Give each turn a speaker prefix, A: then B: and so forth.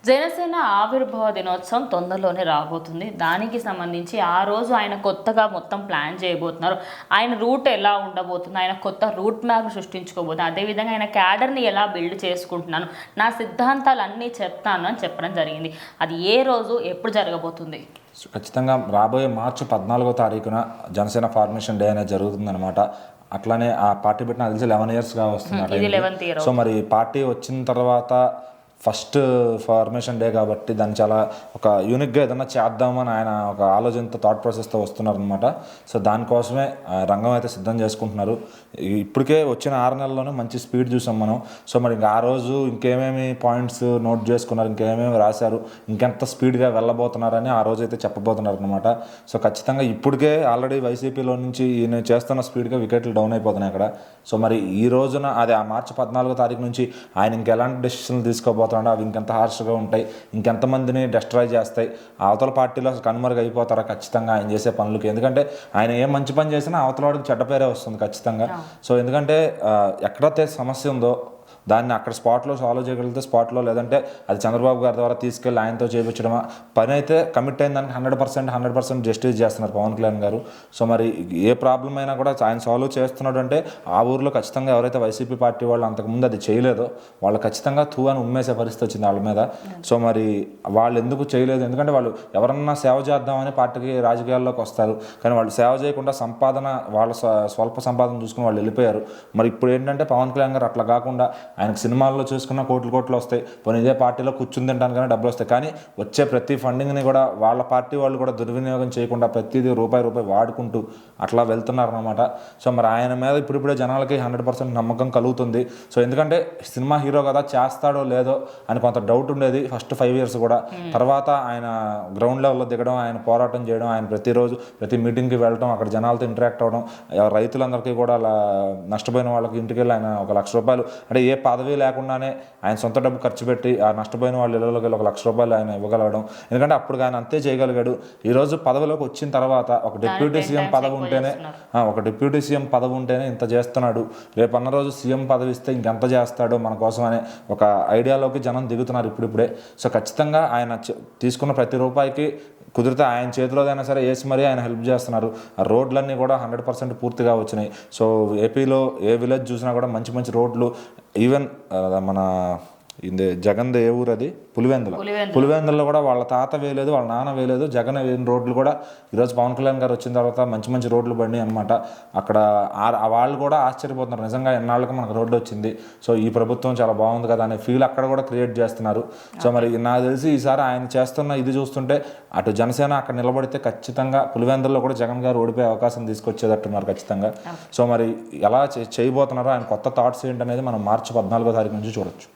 A: జనసేన ఆవిర్భావ దినోత్సవం తొందరలోనే రాబోతుంది. దానికి సంబంధించి ఆ రోజు ఆయన కొత్తగా మొత్తం ప్లాన్ చేయబోతున్నారు. ఆయన రూట్ ఎలా ఉండబోతుంది, ఆయన కొత్త రూట్ మ్యాప్ సృష్టించుకోబోతున్నారు. అదేవిధంగా ఆయన క్యాడర్ని ఎలా బిల్డ్ చేసుకుంటున్నాను, నా సిద్ధాంతాలు అన్నీ చెప్తాను అని చెప్పడం జరిగింది. అది ఏ రోజు ఎప్పుడు జరగబోతుంది?
B: ఖచ్చితంగా రాబోయే మార్చి 14వ తారీఖున జనసేన ఫార్మేషన్ డే అనేది జరుగుతుందన్నమాట. అట్లానే ఆ పార్టీ పెట్టిన తెలిసి 11 ఇయర్స్గా వస్తుంది. సో మరి పార్టీ వచ్చిన తర్వాత ఫస్ట్ ఫార్మేషన్ డే కాబట్టి దాన్ని చాలా ఒక యూనిక్గా ఏదన్నా చేద్దామని ఆయన ఒక ఆలోచనతో థాట్ ప్రాసెస్తో వస్తున్నారనమాట. సో దానికోసమే రంగం అయితే సిద్ధం చేసుకుంటున్నారు. ఇప్పటికే వచ్చిన 6 నెలల్లోనే మంచి స్పీడ్ చూసాం మనం. సో మరి ఇంకా ఆ రోజు ఇంకేమేమి పాయింట్స్ నోట్ చేసుకున్నారు, ఇంకేమేమి రాశారు, ఇంకెంత స్పీడ్గా వెళ్ళబోతున్నారని ఆ రోజు అయితే చెప్పబోతున్నారు అనమాట. సో ఖచ్చితంగా ఇప్పటికే ఆల్రెడీ వైసీపీలో నుంచి ఈయన చేస్తున్న స్పీడ్గా వికెట్లు డౌన్ అయిపోతున్నాయి అక్కడ. సో మరి ఈ రోజున అది ఆ మార్చి 14వ తారీఖు నుంచి ఆయన ఇంకెలాంటి డెసిషన్లు తీసుకోబోతున్నారు, అవి ఇంకెంత హార్ష్గా ఉంటాయి, ఇంకెంతమందిని డిస్ట్రాయ్ చేస్తాయి, అవతల పార్టీలో కనుమరుగు అయిపోతారా ఖచ్చితంగా ఆయన చేసే పనులకి. ఎందుకంటే ఆయన ఏం మంచి పని చేసినా అవతల వాడికి చెడ్డ పేరే వస్తుంది ఖచ్చితంగా. సో ఎందుకంటే ఎక్కడైతే సమస్య ఉందో దాన్ని అక్కడ స్పాట్లో సాల్వ్ చేయగలిగితే స్పాట్లో, లేదంటే అది చంద్రబాబు గారి ద్వారా తీసుకెళ్ళి ఆయనతో చేయించడమా పని అయితే కమిట్ అయిన దానికి 100% జస్టిస్ చేస్తున్నారు పవన్ కళ్యాణ్ గారు. సో మరి ఏ ప్రాబ్లం అయినా కూడా ఆయన సాల్వ్ చేస్తున్నాడు అంటే ఆ ఊర్లో ఖచ్చితంగా ఎవరైతే వైసీపీ పార్టీ వాళ్ళు అంతకుముందు అది చేయలేదో వాళ్ళు ఖచ్చితంగా అని ఉమ్మేసే పరిస్థితి వచ్చింది వాళ్ళ మీద. సో మరి వాళ్ళు ఎందుకు చేయలేదు, ఎందుకంటే వాళ్ళు ఎవరన్నా సేవ చేద్దామని పార్టీకి రాజకీయాల్లోకి వస్తారు, కానీ వాళ్ళు సేవ చేయకుండా సంపాదన వాళ్ళ స్వల్ప సంపాదన చూసుకుని వాళ్ళు వెళ్ళిపోయారు. మరి ఇప్పుడు ఏంటంటే పవన్ కళ్యాణ్ గారు అట్లా కాకుండా ఆయనకు సినిమాల్లో చూసుకున్న కోట్లు వస్తాయి, పోనీ ఇదే పార్టీలో కూర్చుని తింటానికైనా డబ్బులు వస్తాయి, కానీ వచ్చే ప్రతి ఫండింగ్ని కూడా వాళ్ళ పార్టీ వాళ్ళు కూడా దుర్వినియోగం చేయకుండా ప్రతిదీ రూపాయి వాడుకుంటూ అట్లా వెళ్తున్నారనమాట. సో మరి ఆయన మీద ఇప్పుడిప్పుడే జనాలకి 100% నమ్మకం కలుగుతుంది. సో ఎందుకంటే సినిమా హీరో కదా, చేస్తాడో లేదో అని కొంత డౌట్ ఉండేది ఫస్ట్ 5 ఇయర్స్ కూడా. తర్వాత ఆయన గ్రౌండ్ లెవెల్లో దిగడం, ఆయన పోరాటం చేయడం, ఆయన ప్రతిరోజు ప్రతి మీటింగ్కి వెళ్ళడం, అక్కడ జనాలతో ఇంటరాక్ట్ అవ్వడం, రైతులందరికీ కూడా అలా నష్టపోయిన వాళ్ళకి ఇంటికి వెళ్ళి ఆయన 1 లక్ష రూపాయలు, అంటే ఏ పదవి లేకుండానే ఆయన సొంత డబ్బు ఖర్చు పెట్టి ఆ నష్టపోయిన వాళ్ళ ఇళ్ళలోకి వెళ్ళి 1 లక్ష రూపాయలు ఆయన ఇవ్వగలగడం. ఎందుకంటే అప్పుడు ఆయన అంతే చేయగలిగాడు. ఈరోజు పదవిలోకి వచ్చిన తర్వాత ఒక డిప్యూటీ సీఎం పదవి ఉంటేనే ఇంత చేస్తున్నాడు, రేపు అన్న రోజు సీఎం పదవి ఇస్తే ఇంకెంత చేస్తాడో మన కోసం అనే ఒక ఐడియాలోకి జనం దిగుతున్నారు ఇప్పుడిప్పుడే. సో ఖచ్చితంగా ఆయన తీసుకున్న ప్రతి రూపాయికి కుదిరితే ఆయన చేతిలోదైనా సరే వేసి మరీ ఆయన హెల్ప్ చేస్తున్నారు. ఆ రోడ్లన్నీ కూడా 100% పూర్తిగా వచ్చినాయి. సో ఏపీలో ఏ విలేజ్ చూసినా కూడా మంచి రోడ్లు, ఈవెన్ మన జగన్ది ఏ ఊరు అది పులివెందులలో కూడా వాళ్ళ తాత వేయలేదు, వాళ్ళ నాన్న వేయలేదు, జగన్ వేయని రోడ్లు కూడా ఈరోజు పవన్ కళ్యాణ్ గారు వచ్చిన తర్వాత మంచి రోడ్లు పడినాయి అనమాట. అక్కడ వాళ్ళు కూడా ఆశ్చర్యపోతున్నారు, నిజంగా ఎన్నాళ్ళకి మనకు రోడ్డు వచ్చింది, సో ఈ ప్రభుత్వం చాలా బాగుంది కదా అనే ఫీల్ అక్కడ కూడా క్రియేట్ చేస్తున్నారు. సో మరి నాకు తెలిసి ఈసారి ఆయన చేస్తున్న ఇది చూస్తుంటే అటు జనసేన అక్కడ నిలబడితే ఖచ్చితంగా పులివెందుల్లో కూడా జగన్ గారు ఓడిపోయే అవకాశం తీసుకొచ్చేటట్టున్నారు ఖచ్చితంగా. సో మరి ఎలా చేయబోతున్నారో ఆయన కొత్త థాట్స్ ఏంటనేది మనం మార్చి 14వ తారీఖు నుంచి చూడొచ్చు.